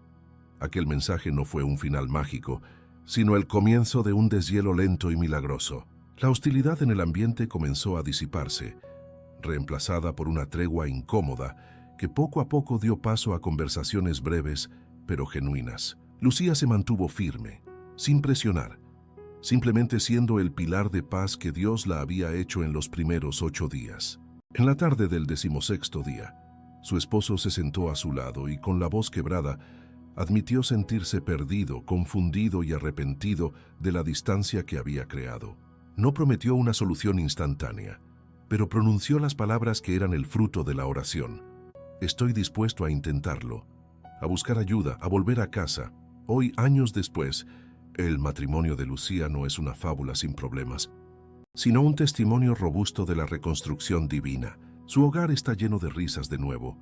Aquel mensaje no fue un final mágico, sino el comienzo de un deshielo lento y milagroso. La hostilidad en el ambiente comenzó a disiparse, reemplazada por una tregua incómoda que poco a poco dio paso a conversaciones breves pero genuinas. Lucía se mantuvo firme, sin presionar, simplemente siendo el pilar de paz que Dios la había hecho en los primeros 8 días. En la tarde del 16º día, su esposo se sentó a su lado y, con la voz quebrada, admitió sentirse perdido, confundido y arrepentido de la distancia que había creado. No prometió una solución instantánea, pero pronunció las palabras que eran el fruto de la oración. «Estoy dispuesto a intentarlo, a buscar ayuda, a volver a casa». Hoy, años después, el matrimonio de Lucía no es una fábula sin problemas, sino un testimonio robusto de la reconstrucción divina. Su hogar está lleno de risas de nuevo,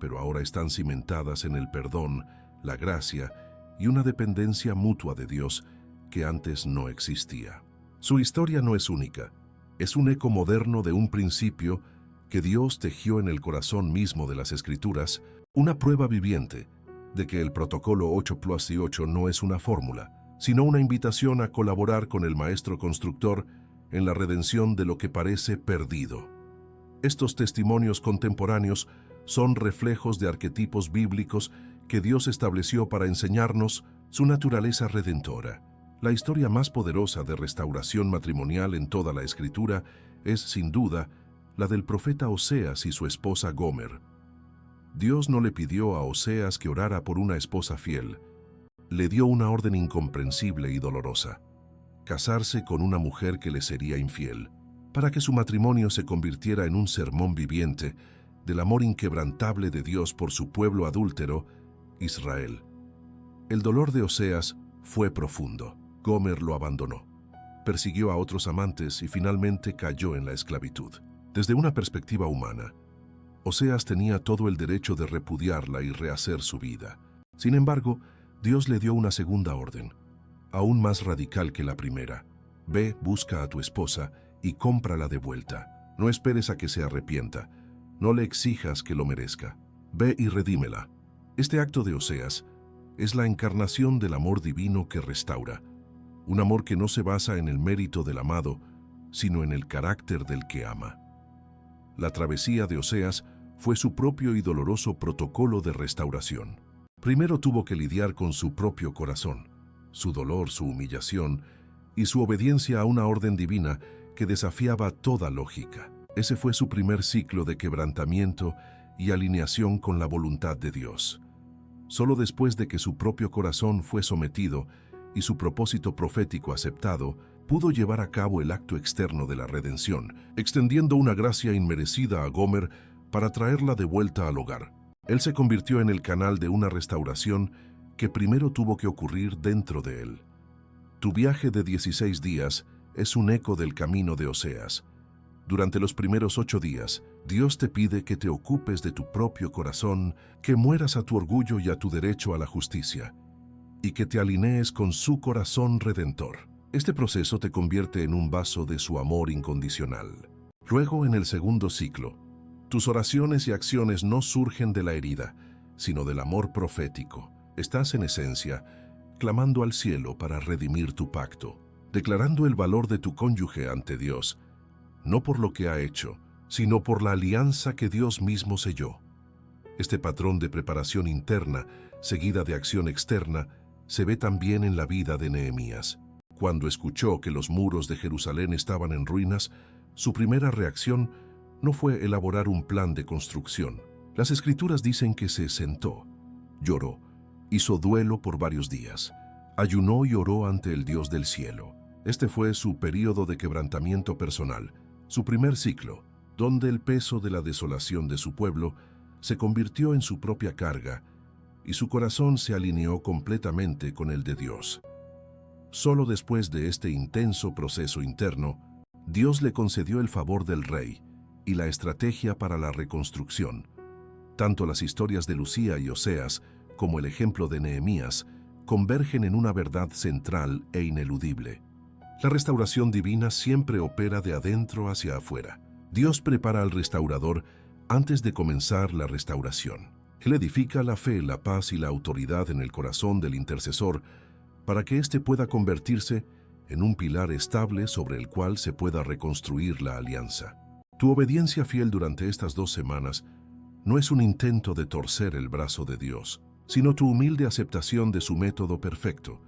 pero ahora están cimentadas en el perdón, la gracia y una dependencia mutua de Dios que antes no existía. Su historia no es única, es un eco moderno de un principio que Dios tejió en el corazón mismo de las Escrituras, una prueba viviente de que el protocolo 8+8 no es una fórmula, sino una invitación a colaborar con el Maestro Constructor en la redención de lo que parece perdido. Estos testimonios contemporáneos son reflejos de arquetipos bíblicos que Dios estableció para enseñarnos su naturaleza redentora. La historia más poderosa de restauración matrimonial en toda la Escritura es, sin duda, la del profeta Oseas y su esposa Gomer. Dios no le pidió a Oseas que orara por una esposa fiel. Le dio una orden incomprensible y dolorosa: casarse con una mujer que le sería infiel, para que su matrimonio se convirtiera en un sermón viviente del amor inquebrantable de Dios por su pueblo adúltero, Israel. El dolor de Oseas fue profundo. Gomer lo abandonó, persiguió a otros amantes y finalmente cayó en la esclavitud. Desde una perspectiva humana, Oseas tenía todo el derecho de repudiarla y rehacer su vida. Sin embargo, Dios le dio una segunda orden, aún más radical que la primera. Ve, busca a tu esposa y cómprala de vuelta. No esperes a que se arrepienta. No le exijas que lo merezca. Ve y redímela. Este acto de Oseas es la encarnación del amor divino que restaura. Un amor que no se basa en el mérito del amado, sino en el carácter del que ama. La travesía de Oseas fue su propio y doloroso protocolo de restauración. Primero tuvo que lidiar con su propio corazón, su dolor, su humillación y su obediencia a una orden divina que desafiaba toda lógica. Ese fue su primer ciclo de quebrantamiento y alineación con la voluntad de Dios. Solo después de que su propio corazón fue sometido y su propósito profético aceptado, pudo llevar a cabo el acto externo de la redención, extendiendo una gracia inmerecida a Gomer para traerla de vuelta al hogar. Él se convirtió en el canal de una restauración que primero tuvo que ocurrir dentro de él. Tu viaje de 16 días es un eco del camino de Oseas. Durante los primeros 8 días, Dios te pide que te ocupes de tu propio corazón, que mueras a tu orgullo y a tu derecho a la justicia, y que te alinees con su corazón redentor. Este proceso te convierte en un vaso de su amor incondicional. Luego, en el segundo ciclo, tus oraciones y acciones no surgen de la herida, sino del amor profético. Estás, en esencia, clamando al cielo para redimir tu pacto, declarando el valor de tu cónyuge ante Dios, no por lo que ha hecho, sino por la alianza que Dios mismo selló. Este patrón de preparación interna, seguida de acción externa, se ve también en la vida de Nehemías. Cuando escuchó que los muros de Jerusalén estaban en ruinas, su primera reacción no fue elaborar un plan de construcción. Las Escrituras dicen que se sentó, lloró, hizo duelo por varios días, ayunó y oró ante el Dios del cielo. Este fue su período de quebrantamiento personal, su primer ciclo, donde el peso de la desolación de su pueblo se convirtió en su propia carga y su corazón se alineó completamente con el de Dios. Solo después de este intenso proceso interno, Dios le concedió el favor del rey y la estrategia para la reconstrucción. Tanto las historias de Lucía y Oseas como el ejemplo de Nehemías convergen en una verdad central e ineludible. La restauración divina siempre opera de adentro hacia afuera. Dios prepara al restaurador antes de comenzar la restauración. Él edifica la fe, la paz y la autoridad en el corazón del intercesor para que éste pueda convertirse en un pilar estable sobre el cual se pueda reconstruir la alianza. Tu obediencia fiel durante estas 2 semanas no es un intento de torcer el brazo de Dios, sino tu humilde aceptación de su método perfecto,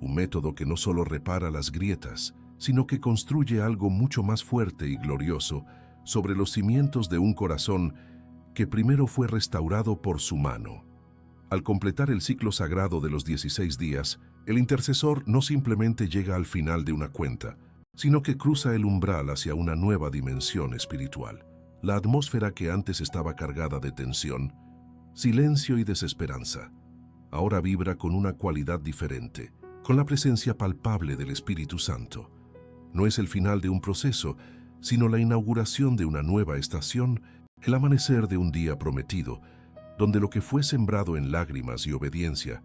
un método que no solo repara las grietas, sino que construye algo mucho más fuerte y glorioso sobre los cimientos de un corazón que primero fue restaurado por su mano. Al completar el ciclo sagrado de los 16 días, el intercesor no simplemente llega al final de una cuenta, sino que cruza el umbral hacia una nueva dimensión espiritual. La atmósfera que antes estaba cargada de tensión, silencio y desesperanza, ahora vibra con una cualidad diferente, con la presencia palpable del Espíritu Santo. No es el final de un proceso, sino la inauguración de una nueva estación, el amanecer de un día prometido, donde lo que fue sembrado en lágrimas y obediencia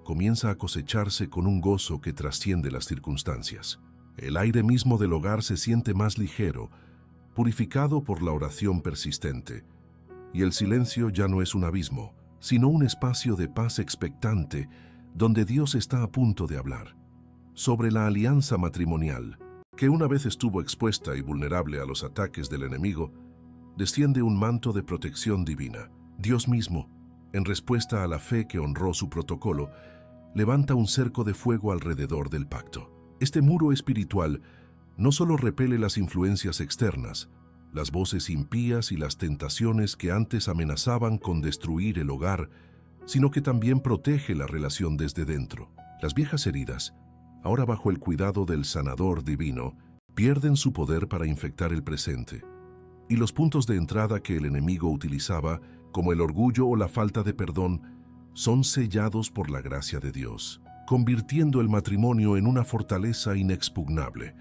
comienza a cosecharse con un gozo que trasciende las circunstancias. El aire mismo del hogar se siente más ligero, purificado por la oración persistente, y el silencio ya no es un abismo, sino un espacio de paz expectante donde Dios está a punto de hablar. Sobre la alianza matrimonial, que una vez estuvo expuesta y vulnerable a los ataques del enemigo, desciende un manto de protección divina. Dios mismo, en respuesta a la fe que honró su protocolo, levanta un cerco de fuego alrededor del pacto. Este muro espiritual no solo repele las influencias externas, las voces impías y las tentaciones que antes amenazaban con destruir el hogar, sino que también protege la relación desde dentro. Las viejas heridas, ahora bajo el cuidado del sanador divino, pierden su poder para infectar el presente. Y los puntos de entrada que el enemigo utilizaba, como el orgullo o la falta de perdón, son sellados por la gracia de Dios, convirtiendo el matrimonio en una fortaleza inexpugnable.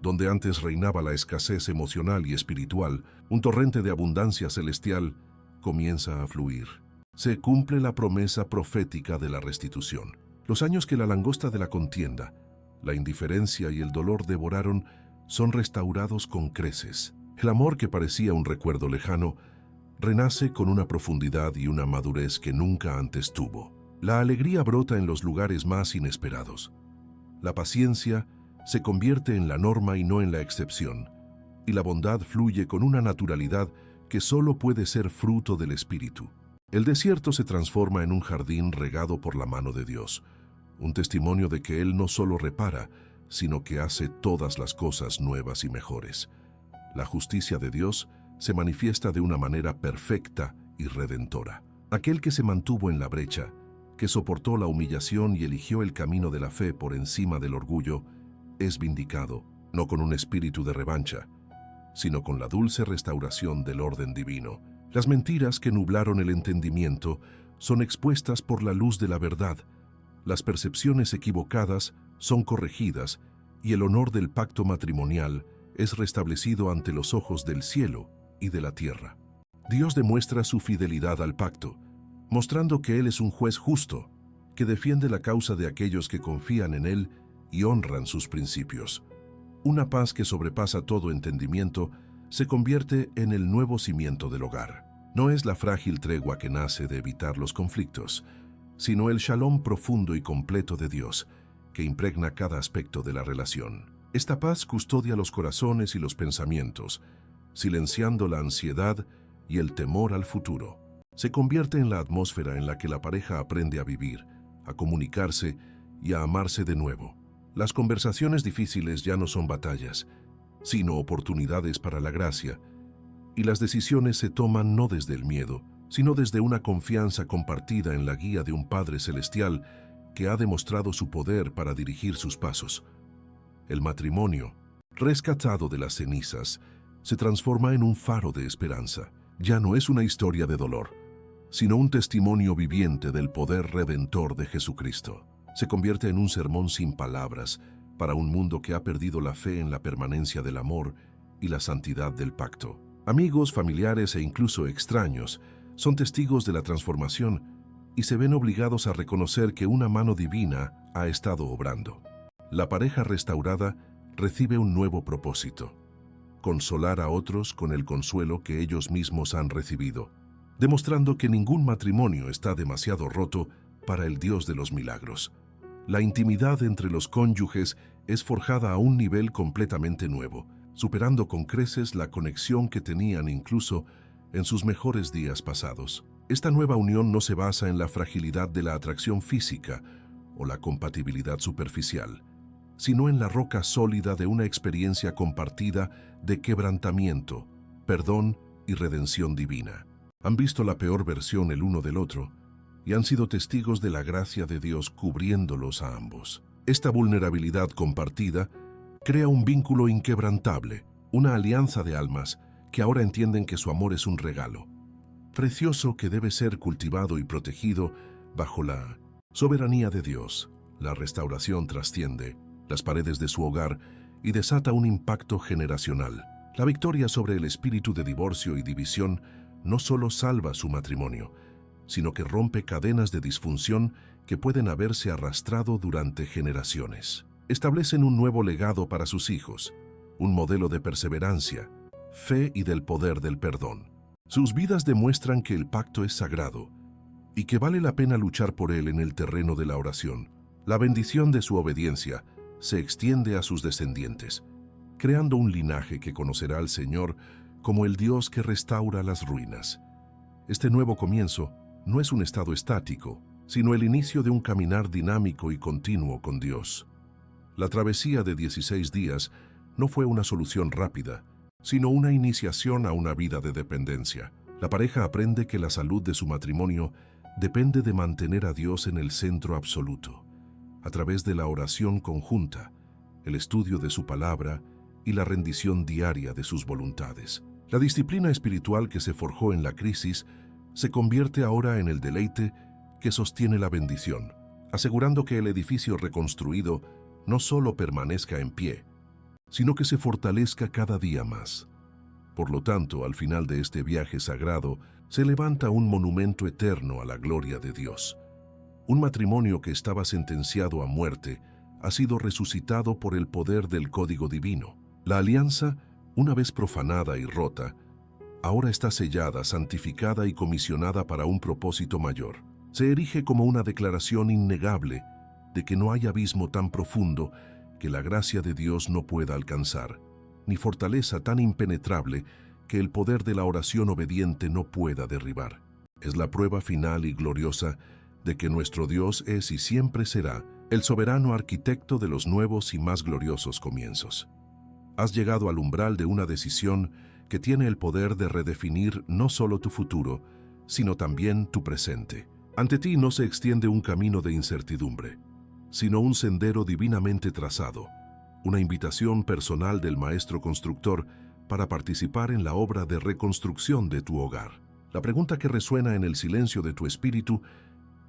Donde antes reinaba la escasez emocional y espiritual, un torrente de abundancia celestial comienza a fluir. Se cumple la promesa profética de la restitución. Los años que la langosta de la contienda, la indiferencia y el dolor devoraron son restaurados con creces. El amor que parecía un recuerdo lejano renace con una profundidad y una madurez que nunca antes tuvo. La alegría brota en los lugares más inesperados. La paciencia se convierte en la norma y no en la excepción, y la bondad fluye con una naturalidad que solo puede ser fruto del Espíritu. El desierto se transforma en un jardín regado por la mano de Dios, un testimonio de que Él no solo repara, sino que hace todas las cosas nuevas y mejores. La justicia de Dios se manifiesta de una manera perfecta y redentora. Aquel que se mantuvo en la brecha, que soportó la humillación y eligió el camino de la fe por encima del orgullo, es vindicado, no con un espíritu de revancha, sino con la dulce restauración del orden divino. Las mentiras que nublaron el entendimiento son expuestas por la luz de la verdad, las percepciones equivocadas son corregidas y el honor del pacto matrimonial es restablecido ante los ojos del cielo y de la tierra. Dios demuestra su fidelidad al pacto, mostrando que Él es un juez justo, que defiende la causa de aquellos que confían en Él y honran sus principios. Una paz que sobrepasa todo entendimiento se convierte en el nuevo cimiento del hogar. No es la frágil tregua que nace de evitar los conflictos, sino el shalom profundo y completo de Dios, que impregna cada aspecto de la relación. Esta paz custodia los corazones y los pensamientos, silenciando la ansiedad y el temor al futuro. Se convierte en la atmósfera en la que la pareja aprende a vivir, a comunicarse y a amarse de nuevo. Las conversaciones difíciles ya no son batallas, sino oportunidades para la gracia, y las decisiones se toman no desde el miedo, sino desde una confianza compartida en la guía de un Padre Celestial que ha demostrado su poder para dirigir sus pasos. El matrimonio, rescatado de las cenizas, se transforma en un faro de esperanza. Ya no es una historia de dolor, sino un testimonio viviente del poder redentor de Jesucristo. Se convierte en un sermón sin palabras para un mundo que ha perdido la fe en la permanencia del amor y la santidad del pacto. Amigos, familiares e incluso extraños son testigos de la transformación y se ven obligados a reconocer que una mano divina ha estado obrando. La pareja restaurada recibe un nuevo propósito: consolar a otros con el consuelo que ellos mismos han recibido, demostrando que ningún matrimonio está demasiado roto para el Dios de los milagros. La intimidad entre los cónyuges es forjada a un nivel completamente nuevo, superando con creces la conexión que tenían incluso en sus mejores días pasados. Esta nueva unión no se basa en la fragilidad de la atracción física o la compatibilidad superficial, sino en la roca sólida de una experiencia compartida de quebrantamiento, perdón y redención divina. Han visto la peor versión el uno del otro y han sido testigos de la gracia de Dios cubriéndolos a ambos. Esta vulnerabilidad compartida crea un vínculo inquebrantable, una alianza de almas que ahora entienden que su amor es un regalo precioso que debe ser cultivado y protegido bajo la soberanía de Dios. La restauración trasciende las paredes de su hogar y desata un impacto generacional. La victoria sobre el espíritu de divorcio y división no solo salva su matrimonio, sino que rompe cadenas de disfunción que pueden haberse arrastrado durante generaciones. Establecen un nuevo legado para sus hijos, un modelo de perseverancia, fe y del poder del perdón. Sus vidas demuestran que el pacto es sagrado y que vale la pena luchar por él en el terreno de la oración. La bendición de su obediencia se extiende a sus descendientes, creando un linaje que conocerá al Señor como el Dios que restaura las ruinas. Este nuevo comienzo no es un estado estático, sino el inicio de un caminar dinámico y continuo con Dios. La travesía de 16 días no fue una solución rápida, sino una iniciación a una vida de dependencia. La pareja aprende que la salud de su matrimonio depende de mantener a Dios en el centro absoluto, a través de la oración conjunta, el estudio de su palabra y la rendición diaria de sus voluntades. La disciplina espiritual que se forjó en la crisis se convierte ahora en el deleite que sostiene la bendición, asegurando que el edificio reconstruido no solo permanezca en pie, sino que se fortalezca cada día más. Por lo tanto, al final de este viaje sagrado, se levanta un monumento eterno a la gloria de Dios. Un matrimonio que estaba sentenciado a muerte ha sido resucitado por el poder del código divino. La alianza, una vez profanada y rota, ahora está sellada, santificada y comisionada para un propósito mayor. Se erige como una declaración innegable de que no hay abismo tan profundo que la gracia de Dios no pueda alcanzar, ni fortaleza tan impenetrable que el poder de la oración obediente no pueda derribar. Es la prueba final y gloriosa de que nuestro Dios es y siempre será el soberano arquitecto de los nuevos y más gloriosos comienzos. Has llegado al umbral de una decisión que tiene el poder de redefinir no solo tu futuro, sino también tu presente. Ante ti no se extiende un camino de incertidumbre, sino un sendero divinamente trazado, una invitación personal del Maestro Constructor para participar en la obra de reconstrucción de tu hogar. La pregunta que resuena en el silencio de tu espíritu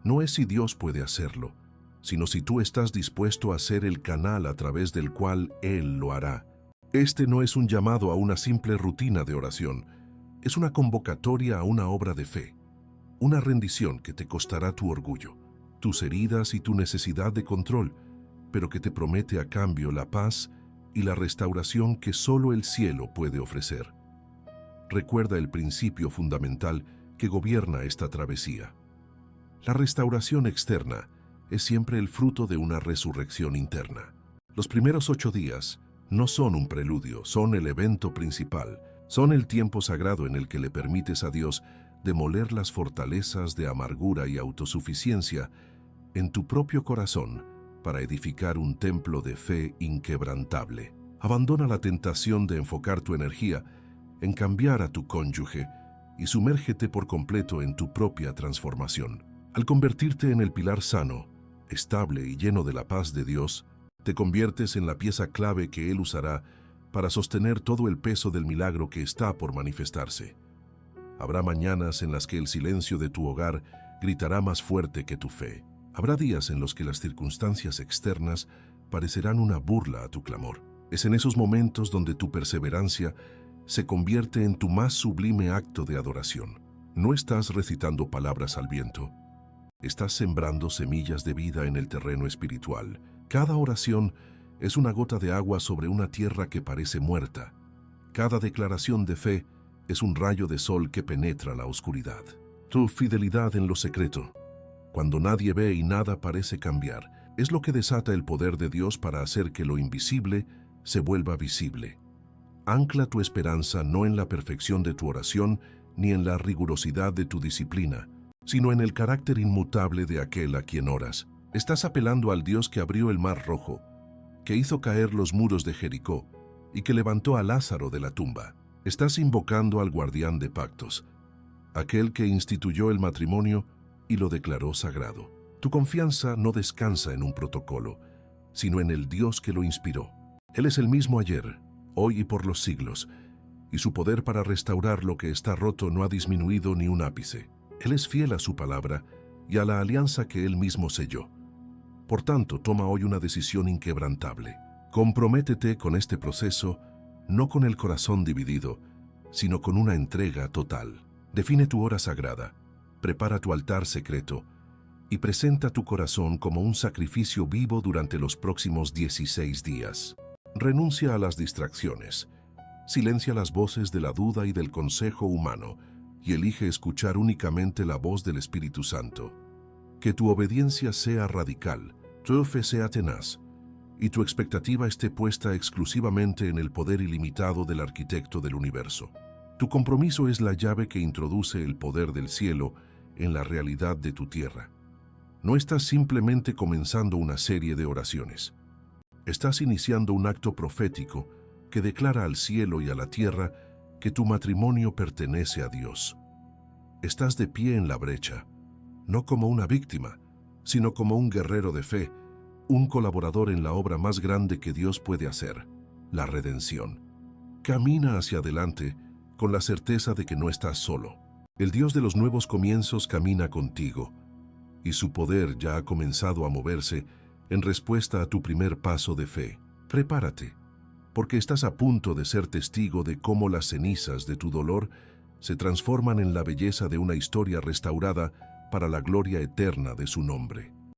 no es si Dios puede hacerlo, sino si tú estás dispuesto a ser el canal a través del cual Él lo hará. Este no es un llamado a una simple rutina de oración, es una convocatoria a una obra de fe, una rendición que te costará tu orgullo, tus heridas y tu necesidad de control, pero que te promete a cambio la paz y la restauración que solo el cielo puede ofrecer. Recuerda el principio fundamental que gobierna esta travesía. La restauración externa es siempre el fruto de una resurrección interna. Los primeros 8 días no son un preludio, son el evento principal, son el tiempo sagrado en el que le permites a Dios demoler las fortalezas de amargura y autosuficiencia en tu propio corazón para edificar un templo de fe inquebrantable. Abandona la tentación de enfocar tu energía en cambiar a tu cónyuge y sumérgete por completo en tu propia transformación. Al convertirte en el pilar sano, estable y lleno de la paz de Dios, te conviertes en la pieza clave que Él usará para sostener todo el peso del milagro que está por manifestarse. Habrá mañanas en las que el silencio de tu hogar gritará más fuerte que tu fe. Habrá días en los que las circunstancias externas parecerán una burla a tu clamor. Es en esos momentos donde tu perseverancia se convierte en tu más sublime acto de adoración. No estás recitando palabras al viento. Estás sembrando semillas de vida en el terreno espiritual. Cada oración es una gota de agua sobre una tierra que parece muerta. Cada declaración de fe es un rayo de sol que penetra la oscuridad. Tu fidelidad en lo secreto, cuando nadie ve y nada parece cambiar, es lo que desata el poder de Dios para hacer que lo invisible se vuelva visible. Ancla tu esperanza no en la perfección de tu oración ni en la rigurosidad de tu disciplina, sino en el carácter inmutable de aquel a quien oras. Estás apelando al Dios que abrió el mar rojo, que hizo caer los muros de Jericó y que levantó a Lázaro de la tumba. Estás invocando al guardián de pactos, aquel que instituyó el matrimonio y lo declaró sagrado. Tu confianza no descansa en un protocolo, sino en el Dios que lo inspiró. Él es el mismo ayer, hoy y por los siglos, y su poder para restaurar lo que está roto no ha disminuido ni un ápice. Él es fiel a su palabra y a la alianza que Él mismo selló. Por tanto, toma hoy una decisión inquebrantable. Comprométete con este proceso, no con el corazón dividido, sino con una entrega total. Define tu hora sagrada, prepara tu altar secreto y presenta tu corazón como un sacrificio vivo durante los próximos 16 días. Renuncia a las distracciones, silencia las voces de la duda y del consejo humano y elige escuchar únicamente la voz del Espíritu Santo. Que tu obediencia sea radical, tu fe sea tenaz y tu expectativa esté puesta exclusivamente en el poder ilimitado del arquitecto del universo. Tu compromiso es la llave que introduce el poder del cielo en la realidad de tu tierra. No estás simplemente comenzando una serie de oraciones. Estás iniciando un acto profético que declara al cielo y a la tierra que tu matrimonio pertenece a Dios. Estás de pie en la brecha, no como una víctima, sino como un guerrero de fe, un colaborador en la obra más grande que Dios puede hacer, la redención. Camina hacia adelante con la certeza de que no estás solo. El Dios de los nuevos comienzos camina contigo, y su poder ya ha comenzado a moverse en respuesta a tu primer paso de fe. Prepárate. porque estás a punto de ser testigo de cómo las cenizas de tu dolor se transforman en la belleza de una historia restaurada para la gloria eterna de su nombre.